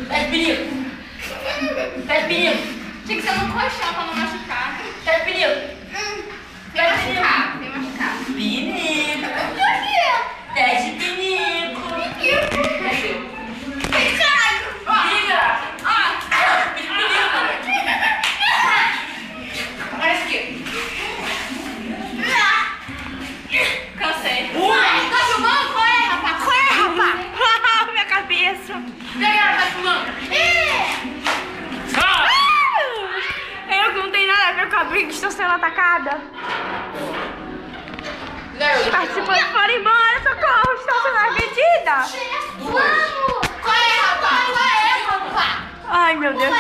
Pé de perigo. Pé de perigo. Tinha que ser no colchão pra não machucar. Pé de perigo. Vem machucar, vem machucar. Pinico. Pé de pinico. Desceu. Liga. Olha isso aqui. Cansei. Tá filmando? Corre, rapaz. Minha cabeça. Pega, tá filmando. Eu que não tenho nada a ver com a briga, estou sendo atacada. Participantes foram embora, socorro, estou sendo agredida. Vamos! Corre, rapaz! Ai, meu Deus.